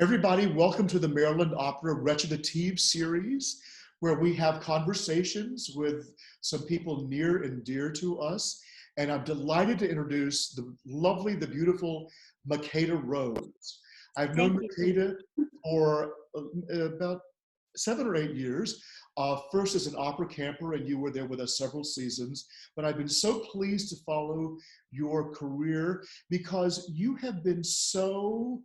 Everybody, welcome to the Maryland Opera Recitative series, where we have conversations with some people near and dear to us. And I'm delighted to introduce the lovely, the beautiful Makeda Rose. I've known Thank you. Makeda for about 7 or 8 years. First as an opera camper, and you were there with us several seasons. But I've been so pleased to follow your career because you have been so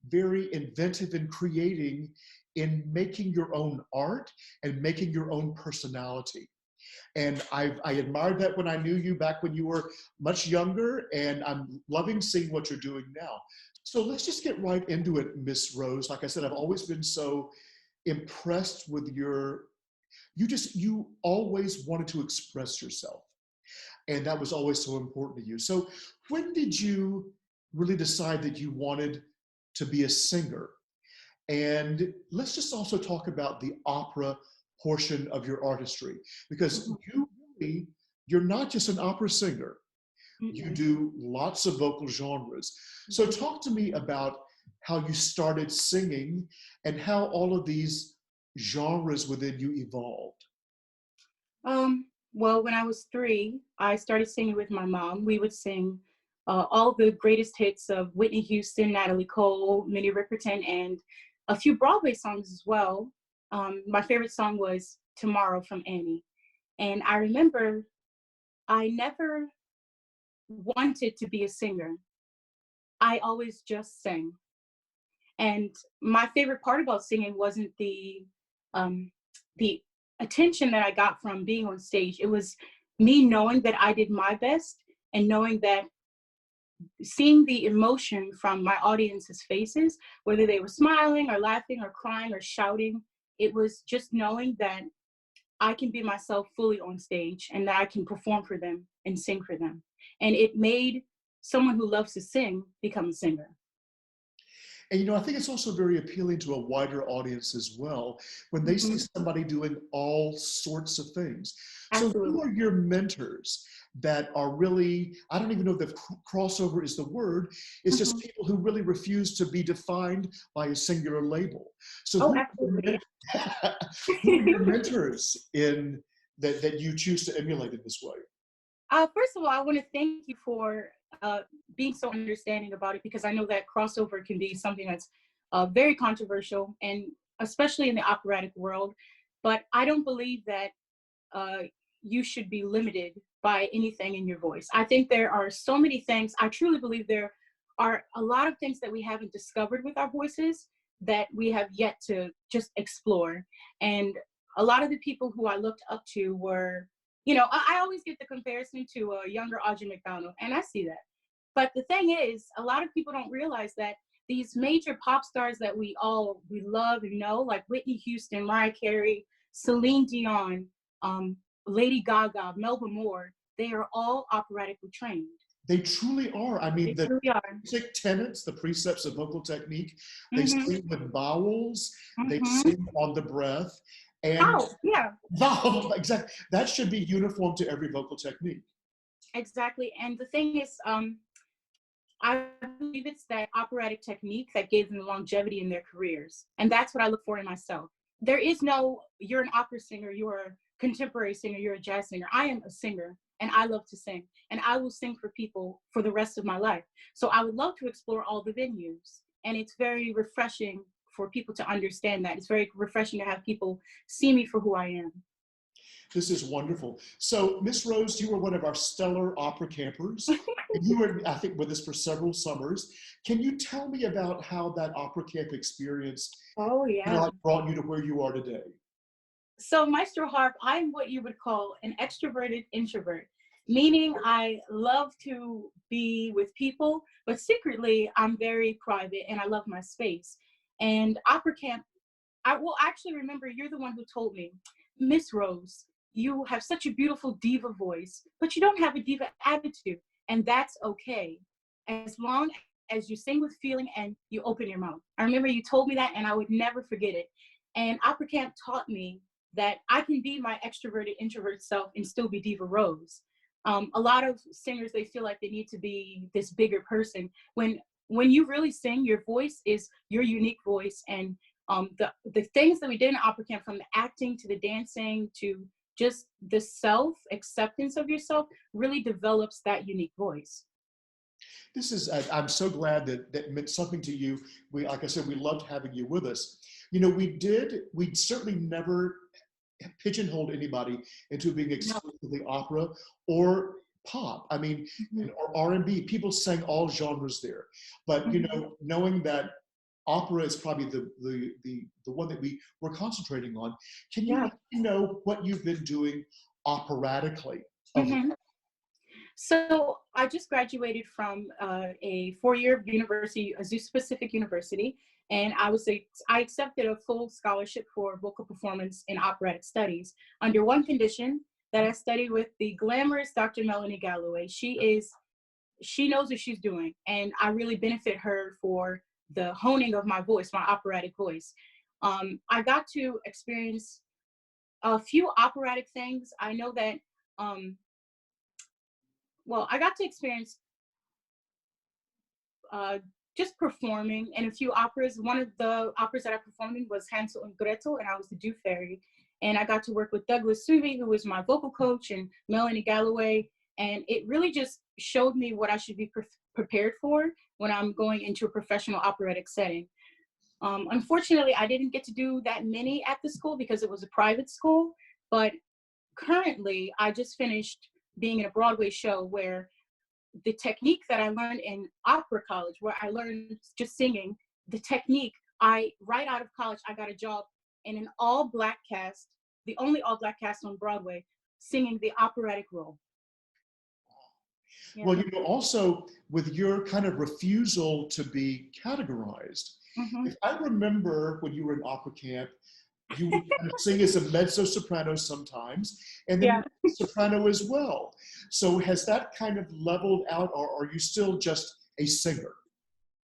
very inventive in creating, in making your own art and making your own personality. And I admired that when I knew you back when you were much younger, and I'm loving seeing what you're doing now. So let's just get right into it, Miss Rose. Like I said, I've always been so impressed with you always wanted to express yourself. And that was always so important to you. So when did you really decide that you wanted to be a singer? And let's just also talk about the opera portion of your artistry, because you're not just an opera singer. You do lots of vocal genres. So talk to me about how you started singing and how all of these genres within you evolved. Well, when I was 3, I started singing with my mom. We would sing all the greatest hits of Whitney Houston, Natalie Cole, Minnie Riperton, and a few Broadway songs as well. My favorite song was Tomorrow from Annie. And I remember I never wanted to be a singer. I always just sang. And my favorite part about singing wasn't the attention that I got from being on stage. It was me knowing that I did my best and knowing that seeing the emotion from my audience's faces, whether they were smiling or laughing or crying or shouting, it was just knowing that I can be myself fully on stage and that I can perform for them and sing for them. And it made someone who loves to sing become a singer. And I think it's also very appealing to a wider audience as well when they see somebody doing all sorts of things. So who Absolutely. are your mentors that are really, I don't even know if crossover is the word, it's just people who really refuse to be defined by a singular label. So Oh, absolutely. who are your mentors that you choose to emulate in this way? First of all, I want to thank you for being so understanding about it, because I know that crossover can be something that's very controversial, and especially in the operatic world. But I don't believe that you should be limited by anything in your voice. I think there are so many things. I truly believe there are a lot of things that we haven't discovered with our voices that we have yet to just explore. And a lot of the people who I looked up to were, I always get the comparison to a younger Audrey McDonald, and I see that. But the thing is, a lot of people don't realize that these major pop stars that we love and know, like Whitney Houston, Mariah Carey, Celine Dion, Lady Gaga, Melba Moore, they are all operatically trained. They truly are. I mean, They truly are. music tenets, the precepts of vocal technique, they sing with vowels, they sing on the breath. And yeah. vowel, exactly. That should be uniform to every vocal technique. Exactly. And the thing is, I believe it's that operatic technique that gave them the longevity in their careers. And that's what I look for in myself. There is no, you're an opera singer, you're a contemporary singer, you're a jazz singer. I am a singer, and I love to sing. And I will sing for people for the rest of my life. So I would love to explore all the venues. And it's very refreshing for people to understand that. It's very refreshing to have people see me for who I am. This is wonderful. So, Miss Rose, you were one of our stellar opera campers, and you were, I think, with us for several summers. Can you tell me about how that opera camp experience brought you to where you are today? So, Maestro Harp, I'm what you would call an extroverted introvert, meaning I love to be with people, but secretly I'm very private and I love my space. And opera camp, I will actually remember you're the one who told me, Miss Rose, you have such a beautiful diva voice, but you don't have a diva attitude. And that's okay, as long as you sing with feeling and you open your mouth. I remember you told me that, and I would never forget it. And opera camp taught me that I can be my extroverted introvert self and still be Diva Rose. A lot of singers, they feel like they need to be this bigger person, when when you really sing, your voice is your unique voice. And the things that we did in opera camp, from the acting to the dancing to just the self acceptance of yourself, really develops that unique voice. This is, I'm so glad that that meant something to you. We, like I said, we loved having you with us. You know, we certainly never pigeonholed anybody into being No. exclusively opera or pop. I mean, Mhm. or R&B. People sang all genres there. But, you Mhm. know, knowing that opera is probably the one that we were concentrating on, can you Yeah. let me know what you've been doing operatically? Of Mhm. So I just graduated from a 4-year university, a Zeus Pacific University, and I accepted a full scholarship for vocal performance in operatic studies under one condition, that I study with the glamorous Dr. Melanie Galloway. She knows what she's doing, and I really benefit her for the honing of my voice, my operatic voice. I got to experience a few operatic things. I know that. Well, I got to experience uh, just performing in a few operas. One of the operas that I performed in was Hansel and Gretel, and I was the Dew Fairy. And I got to work with Douglas Suvi, who was my vocal coach, and Melanie Galloway. And it really just showed me what I should be prepared for when I'm going into a professional operatic setting. Unfortunately, I didn't get to do that many at the school because it was a private school. But currently, I just finished being in a Broadway show where the technique that I learned in opera college, where I learned just singing, the technique, right out of college, I got a job in an all Black cast, the only all Black cast on Broadway, singing the operatic role. Yeah. Well, you know, also with your kind of refusal to be categorized, Mm-hmm. if I remember when you were in opera camp, you would kind of sing as a mezzo soprano sometimes, and then Yeah. soprano as well. So has that kind of leveled out, or are you still just a singer?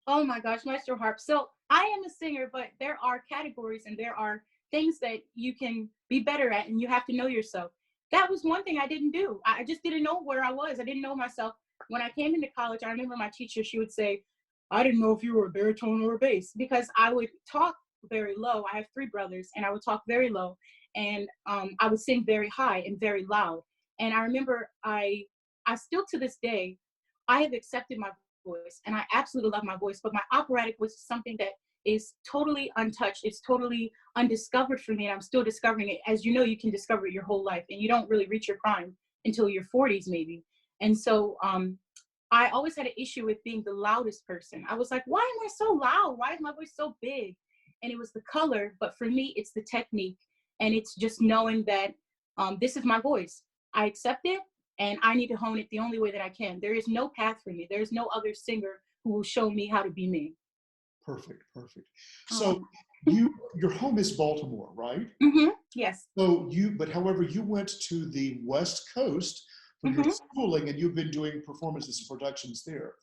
Oh my gosh, Maestro Harp. So I am a singer, but there are categories and there are things that you can be better at, and you have to know yourself. That was one thing I didn't do. I just didn't know where I was. I didn't know myself. When I came into college, I remember my teacher, she would say, I didn't know if you were a baritone or a bass, because I would talk very low. I have 3 brothers, and I would talk very low, and I would sing very high and very loud. And I remember I still to this day, I have accepted my voice, and I absolutely love my voice, but my operatic voice is something that is totally untouched. It's totally undiscovered for me, and I'm still discovering it. As you know, you can discover it your whole life, and you don't really reach your prime until your 40s, maybe. And so I always had an issue with being the loudest person. I was like, why am I so loud? Why is my voice so big? And it was the color, but for me, it's the technique, and it's just knowing that this is my voice. I accept it, and I need to hone it the only way that I can. There is no path for me. There is no other singer who will show me how to be me. Perfect, perfect. Oh. So your home is Baltimore, right? Mm-hmm. Yes. So but however, you went to the West Coast for your Mm-hmm. schooling, and you've been doing performances and productions there.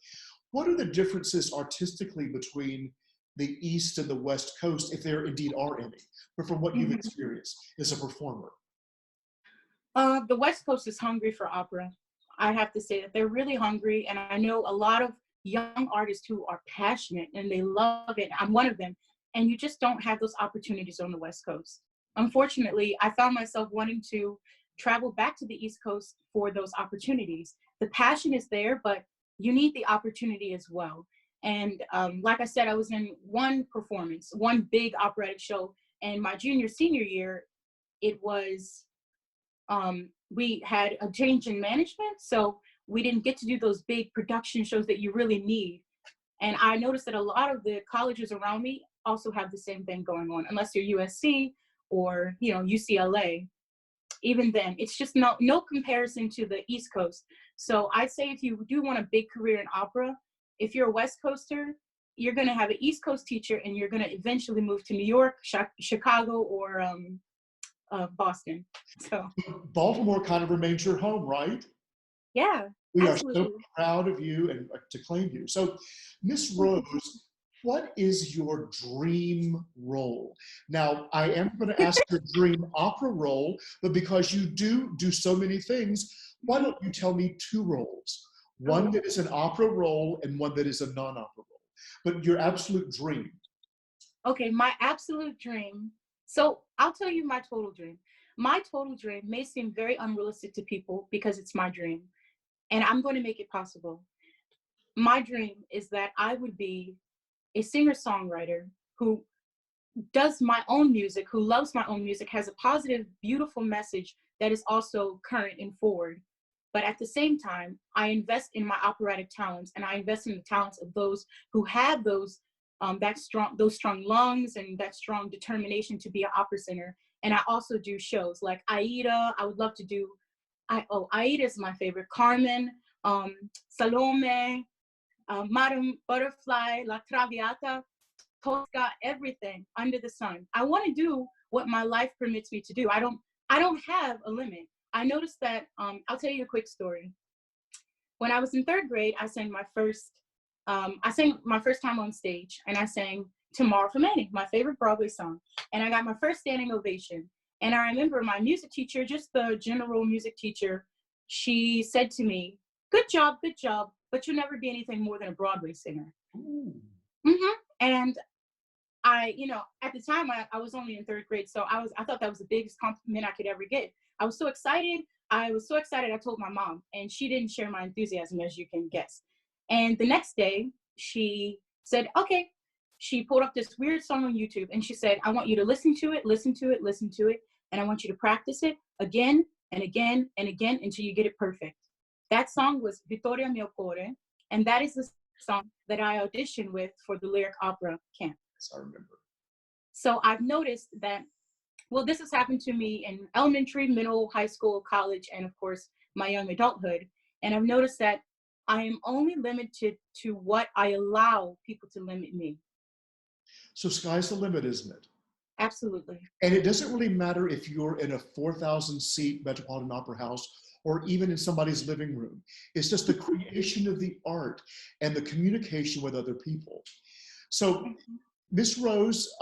What are the differences artistically between the East and the West Coast, if there indeed are any, but from what you've Mm-hmm. experienced as a performer? The West Coast is hungry for opera. I have to say that they're really hungry, and I know a lot of young artists who are passionate and they love it. I'm one of them, and you just don't have those opportunities on the West Coast. Unfortunately, I found myself wanting to travel back to the East Coast for those opportunities. The passion is there, but you need the opportunity as well. And like I said, I was in one performance, one big operatic show, and my junior senior year, it was we had a change in management, so we didn't get to do those big production shows that you really need. And I noticed that a lot of the colleges around me also have the same thing going on, unless you're USC or UCLA. Even then, it's just no comparison to the East Coast. So I'd say if you do want a big career in opera, if you're a West Coaster, you're going to have an East Coast teacher, and you're going to eventually move to New York, Chicago, or Boston. So Baltimore kind of remains your home, right? yeah, We are so absolutely. proud of you and to claim you. So, Miss Rose, what is your dream role? Now, I am going to ask your dream opera role, but because you do so many things, why don't you tell me 2 roles? One Oh, that is an opera role and one that is a non-opera role. But your absolute dream. Okay, my absolute dream. So I'll tell you my total dream. My total dream may seem very unrealistic to people because it's my dream, and I'm going to make it possible. My dream is that I would be a singer-songwriter who does my own music, who loves my own music, has a positive, beautiful message that is also current and forward. But at the same time, I invest in my operatic talents, and I invest in the talents of those who have those strong lungs and that strong determination to be an opera singer. And I also do shows like Aida. I would love to do. Aida is my favorite. Carmen, Salome, Madame Butterfly, La Traviata, Tosca, everything under the sun. I want to do what my life permits me to do. I don't have a limit. I noticed that, I'll tell you a quick story. When I was in third grade, I sang my first time on stage, and I sang Tomorrow for Many, my favorite Broadway song. And I got my first standing ovation. And I remember my music teacher, just the general music teacher, she said to me, good job, but you'll never be anything more than a Broadway singer. And at the time I was only in third grade, so I thought that was the biggest compliment I could ever get. I was so excited. I told my mom, and she didn't share my enthusiasm, as you can guess. And the next day, she said, okay. She pulled up this weird song on YouTube, and she said, I want you to listen to it, and I want you to practice it again and again and again until you get it perfect. That song was Vittoria Mio Cuore, and that is the song that I auditioned with for the Lyric Opera Camp. Yes, I remember. So I've noticed that, well, this has happened to me in elementary, middle, high school, college, and of course, my young adulthood. And I've noticed that I am only limited to what I allow people to limit me. So sky's the limit, isn't it? Absolutely. And it doesn't really matter if you're in a 4,000 seat Metropolitan Opera House or even in somebody's living room. It's just the creation of the art and the communication with other people. So, Miss Rose,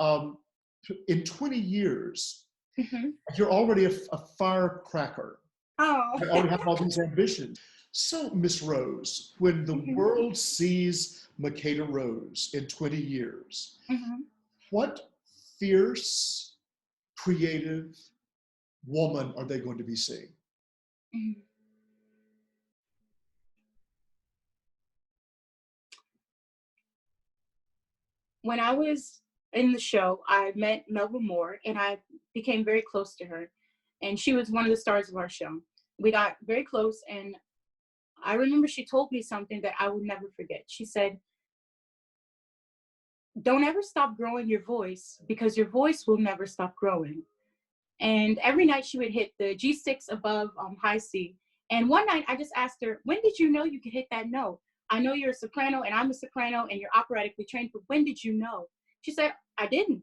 in 20 years, you're already a firecracker. Oh. You already have all these ambitions. So, Miss Rose, when the world sees Makeda Rose in 20 years, what fierce, creative woman are they going to be seeing? When I was in the show, I met Melba Moore, and I became very close to her. And she was one of the stars of our show. We got very close, and I remember she told me something that I would never forget. She said, don't ever stop growing your voice, because your voice will never stop growing. And every night she would hit the G6 above high C. And one night I just asked her, when did you know you could hit that note? I know you're a soprano and I'm a soprano and you're operatically trained, but when did you know? She said, I didn't.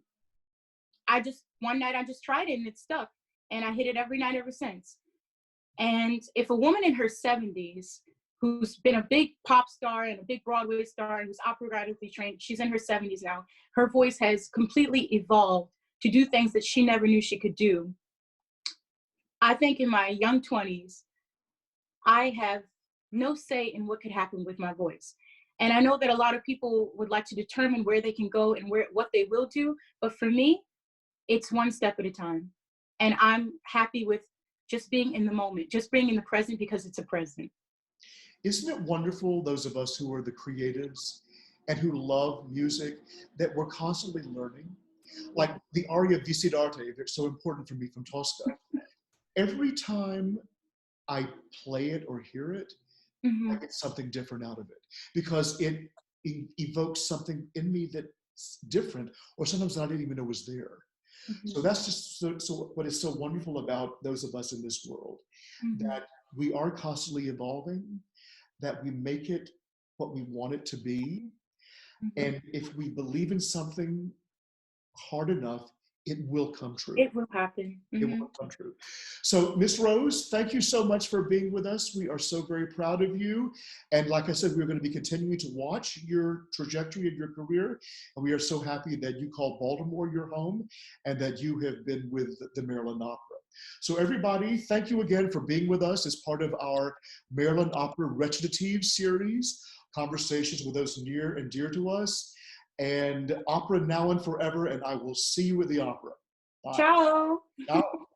One night I just tried it and it stuck. And I hit it every night ever since. And if a woman in her 70s, who's been a big pop star and a big Broadway star and who's operatically trained, she's in her 70s now, her voice has completely evolved to do things that she never knew she could do. I think in my young 20s, I have no say in what could happen with my voice. And I know that a lot of people would like to determine where they can go and what they will do. But for me, it's one step at a time. And I'm happy with just being in the moment, just being in the present, because it's a present. Isn't it wonderful, those of us who are the creatives and who love music, that we're constantly learning? Like the aria Visidarte, that's so important for me from Tosca. Every time I play it or hear it, I get something different out of it, because it evokes something in me that's different, or sometimes I didn't even know was there. So that's just so what is so wonderful about those of us in this world, that we are constantly evolving, that we make it what we want it to be. And if we believe in something hard enough, it will come true. It will happen. It will come true. So, Miss Rose, thank you so much for being with us. We are so very proud of you. And like I said, we're going to be continuing to watch your trajectory of your career. And we are so happy that you called Baltimore your home and that you have been with the Maryland Opera. So everybody, thank you again for being with us as part of our Maryland Opera Recitative series conversations with those near and dear to us. And opera now and forever, and I will see you at the opera. Bye. Ciao. Ciao.